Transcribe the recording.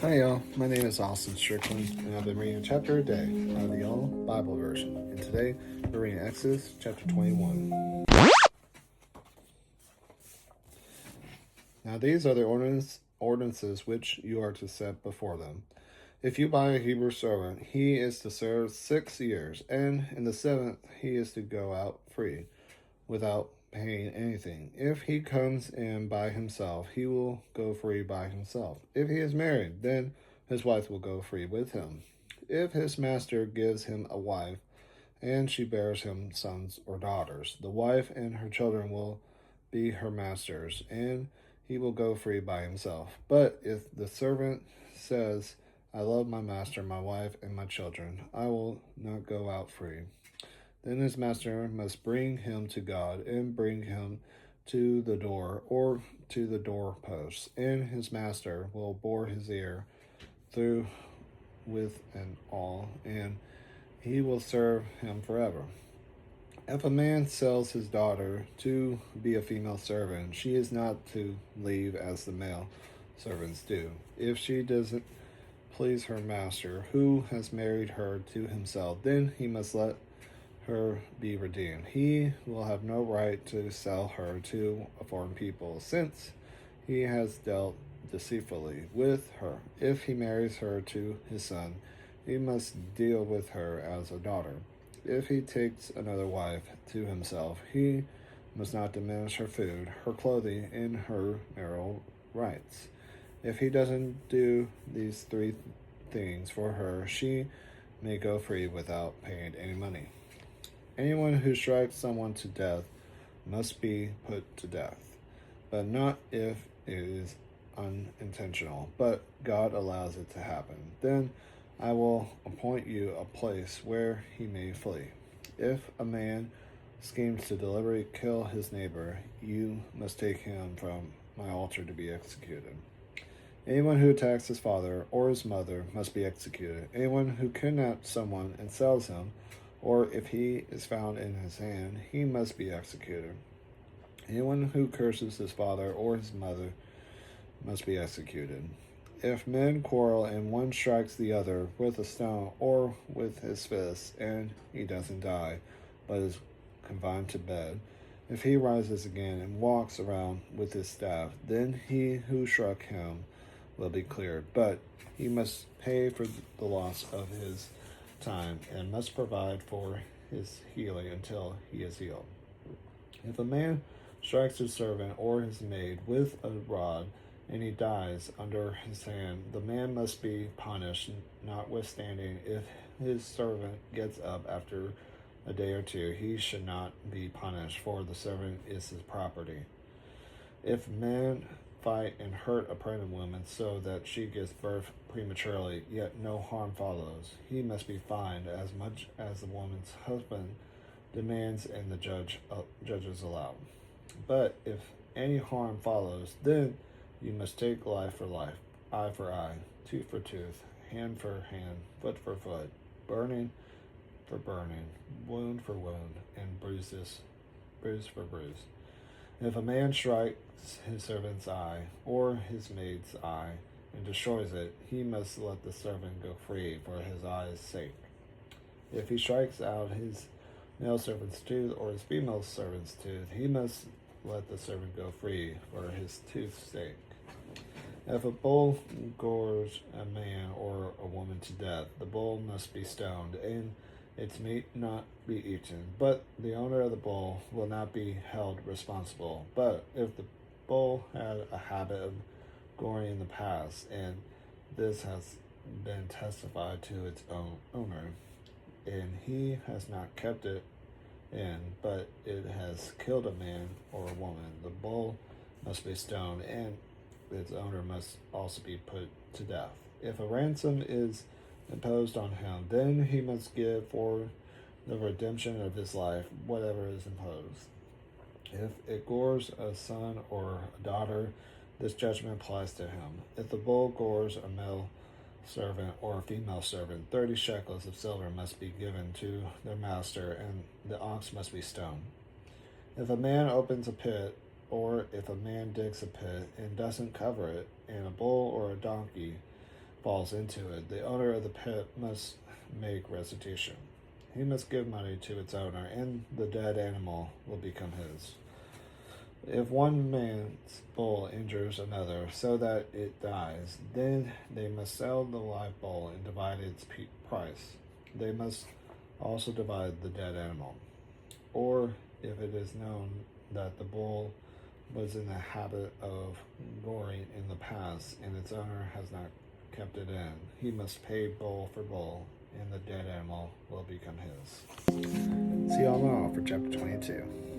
Hi y'all, my name is Austin Strickland, and I've been reading a chapter a day out of the Yellow Bible version. And today we're reading Exodus chapter 21. Now these are the ordinances which you are to set before them. If you buy a Hebrew servant, he is to serve 6 years, and in the 7th he is to go out free, without paying anything. If he comes in by himself, he will go free by himself. If he is married, then his wife will go free with him. If his master gives him a wife, and she bears him sons or daughters, the wife and her children will be her master's, and he will go free by himself. But if the servant says, I love my master, my wife, and my children, I will not go out free. Then his master must bring him to God and bring him to the door or to the doorpost, and his master will bore his ear through with an awl, and he will serve him forever. If a man sells his daughter to be a female servant, she is not to leave as the male servants do. If she doesn't please her master, who has married her to himself, then he must let her be redeemed. He will have no right to sell her to a foreign people, since he has dealt deceitfully with her. If he marries her to his son, he must deal with her as a daughter. If he takes another wife to himself, he must not diminish her food, her clothing, and her marital rights. If he doesn't do these 3 things for her, she may go free without paying any money. Anyone who strikes someone to death must be put to death, but not if it is unintentional, but God allows it to happen. Then I will appoint you a place where he may flee. If a man schemes to deliberately kill his neighbor, you must take him from my altar to be executed. Anyone who attacks his father or his mother must be executed. Anyone who kidnaps someone and sells him, or if he is found in his hand, he must be executed. Anyone who curses his father or his mother must be executed. If men quarrel and one strikes the other with a stone or with his fist, and he doesn't die, but is confined to bed, if he rises again and walks around with his staff, then he who struck him will be cleared, but he must pay for the loss of his time and must provide for his healing until he is healed. If a man strikes his servant or his maid with a rod and he dies under his hand, the man must be punished, notwithstanding if his servant gets up after a day or 2, he should not be punished, for the servant is his property. If men fight and hurt a pregnant woman so that she gives birth prematurely, yet no harm follows, he must be fined as much as the woman's husband demands and the judges allow. But if any harm follows, then you must take life for life, eye for eye, tooth for tooth, hand for hand, foot for foot, burning for burning, wound for wound, and bruise for bruise. If a man strikes his servant's eye or his maid's eye and destroys it, he must let the servant go free for his eye's sake. If he strikes out his male servant's tooth or his female servant's tooth, he must let the servant go free for his tooth's sake. If a bull gores a man or a woman to death, the bull must be stoned, and its meat not be eaten, but the owner of the bull will not be held responsible. But if the bull had a habit of goring in the past, and this has been testified to its owner, and he has not kept it in, but it has killed a man or a woman, the bull must be stoned, and its owner must also be put to death. If a ransom is imposed on him, then he must give for the redemption of his life whatever is imposed. If it gores a son or a daughter, this judgment applies to him. If the bull gores a male servant or a female servant, 30 shekels of silver must be given to their master, and the ox must be stoned. If a man opens a pit, or if a man digs a pit and doesn't cover it, and a bull or a donkey falls into it, the owner of the pit must make restitution. He must give money to its owner, and the dead animal will become his. If one man's bull injures another so that it dies, then they must sell the live bull and divide its price. They must also divide the dead animal. Or if it is known that the bull was in the habit of goring in the past and its owner has not kept it in, he must pay bull for bull, and the dead animal will become his. See y'all tomorrow for chapter 22.